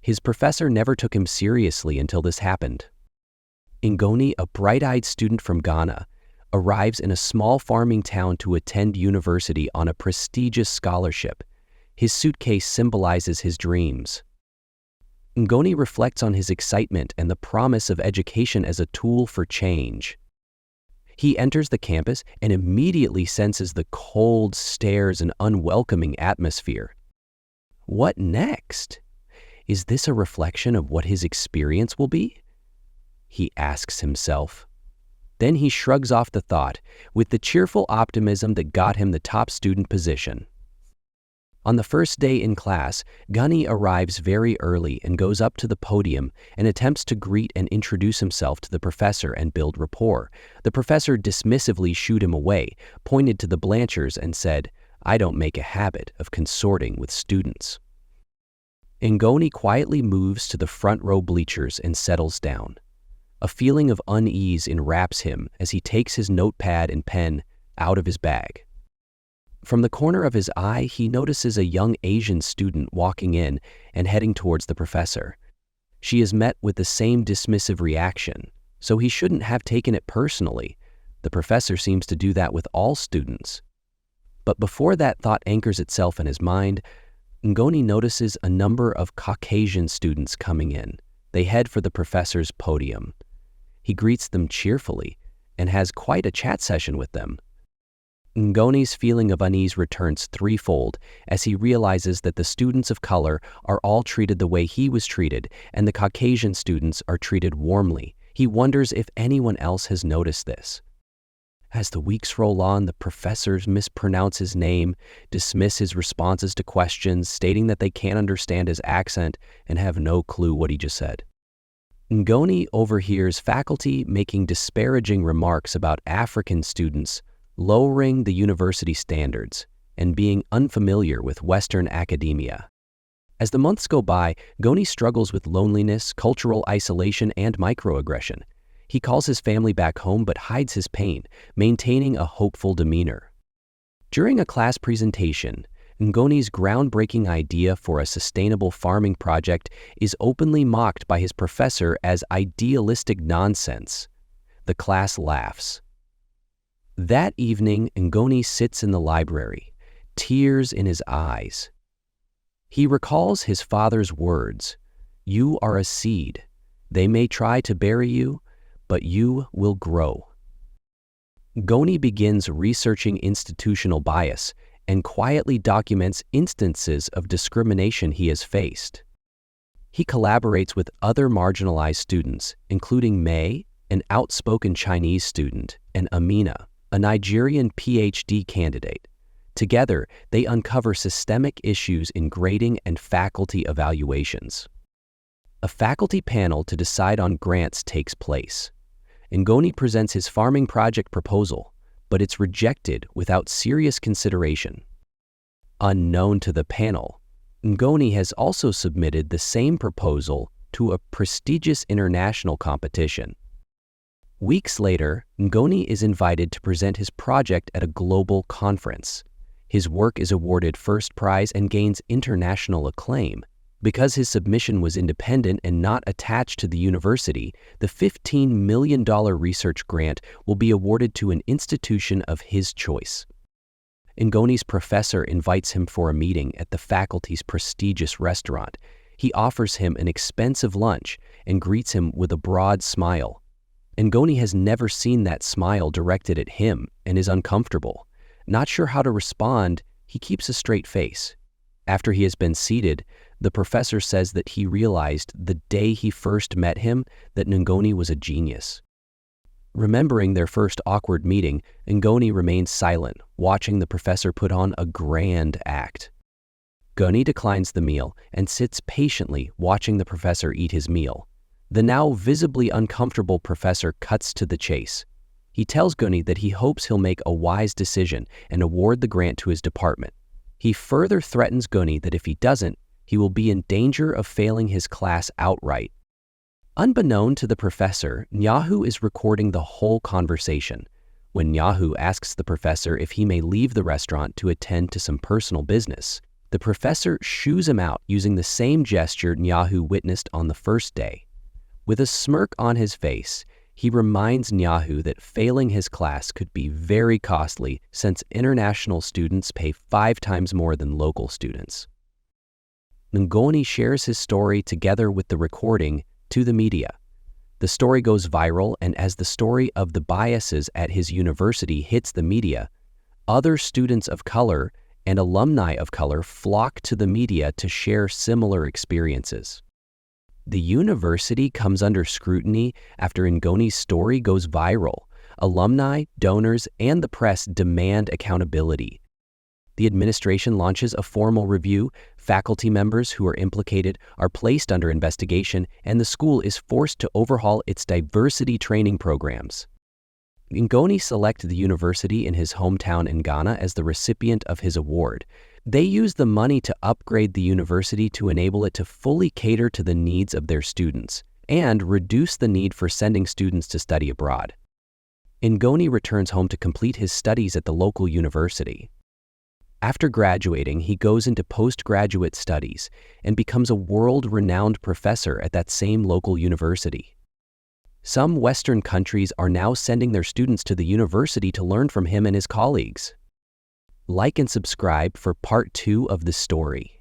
His professor never took him seriously until this happened. Ngoni, a bright-eyed student from Ghana, arrives in a small farming town to attend university on a prestigious scholarship. His suitcase symbolizes his dreams. Ngoni reflects on his excitement and the promise of education as a tool for change. He enters the campus and immediately senses the cold stares and unwelcoming atmosphere. What next? Is this a reflection of what his experience will be? He asks himself. Then he shrugs off the thought with the cheerful optimism that got him the top student position. On the first day in class, Ngoni arrives very early and goes up to the podium and attempts to greet and introduce himself to the professor and build rapport. The professor dismissively shooed him away, pointed to the Blanchers and said, "I don't make a habit of consorting with students." Ngoni quietly moves to the front row bleachers and settles down. A feeling of unease enwraps him as he takes his notepad and pen out of his bag. From the corner of his eye, he notices a young Asian student walking in and heading towards the professor. She is met with the same dismissive reaction, so he shouldn't have taken it personally. The professor seems to do that with all students. But before that thought anchors itself in his mind, Ngoni notices a number of Caucasian students coming in. They head for the professor's podium. He greets them cheerfully and has quite a chat session with them. Ngoni's feeling of unease returns threefold as he realizes that the students of color are all treated the way he was treated, and the Caucasian students are treated warmly. He wonders if anyone else has noticed this. As the weeks roll on, the professors mispronounce his name, dismiss his responses to questions, stating that they can't understand his accent and have no clue what he just said. Ngoni overhears faculty making disparaging remarks about African students, lowering the university standards, and being unfamiliar with Western academia. As the months go by, Ngoni struggles with loneliness, cultural isolation, and microaggression. He calls his family back home but hides his pain, maintaining a hopeful demeanor. During a class presentation, Ngoni's groundbreaking idea for a sustainable farming project is openly mocked by his professor as idealistic nonsense. The class laughs. That evening, Ngoni sits in the library, tears in his eyes. He recalls his father's words, "You are a seed. They may try to bury you, but you will grow." Ngoni begins researching institutional bias and quietly documents instances of discrimination he has faced. He collaborates with other marginalized students, including May, an outspoken Chinese student, and Amina, a Nigerian PhD candidate. Together, they uncover systemic issues in grading and faculty evaluations. A faculty panel to decide on grants takes place. Ngoni presents his farming project proposal, but it's rejected without serious consideration. Unknown to the panel, Ngoni has also submitted the same proposal to a prestigious international competition. Weeks later, Ngoni is invited to present his project at a global conference. His work is awarded first prize and gains international acclaim. Because his submission was independent and not attached to the university, the $15 million research grant will be awarded to an institution of his choice. Ngoni's professor invites him for a meeting at the faculty's prestigious restaurant. He offers him an expensive lunch and greets him with a broad smile. Ngoni has never seen that smile directed at him and is uncomfortable. Not sure how to respond, he keeps a straight face. After he has been seated, the professor says that he realized the day he first met him that Ngoni was a genius. Remembering their first awkward meeting, Ngoni remains silent, watching the professor put on a grand act. Ngoni declines the meal and sits patiently watching the professor eat his meal. The now visibly uncomfortable professor cuts to the chase. He tells Ngoni that he hopes he'll make a wise decision and award the grant to his department. He further threatens Ngoni that if he doesn't, he will be in danger of failing his class outright. Unbeknown to the professor, Nyahu is recording the whole conversation. When Nyahu asks the professor if he may leave the restaurant to attend to some personal business, The professor shoos him out using the same gesture Nyahu witnessed on the first day. With a smirk on his face, he reminds Nyahu that failing his class could be very costly since international students pay 5 times more than local students. Ngoni shares his story together with the recording to the media. The story goes viral, and as the story of the biases at his university hits the media, other students of color and alumni of color flock to the media to share similar experiences. The university comes under scrutiny after Ngoni's story goes viral. Alumni, donors, and the press demand accountability. The administration launches a formal review, faculty members who are implicated are placed under investigation, and the school is forced to overhaul its diversity training programs. Ngoni selected the university in his hometown in Ghana as the recipient of his award. They used the money to upgrade the university to enable it to fully cater to the needs of their students and reduce the need for sending students to study abroad. Ngoni returns home to complete his studies at the local university. After graduating, he goes into postgraduate studies and becomes a world-renowned professor at that same local university. Some Western countries are now sending their students to the university to learn from him and his colleagues. Like and subscribe for part 2 of the story.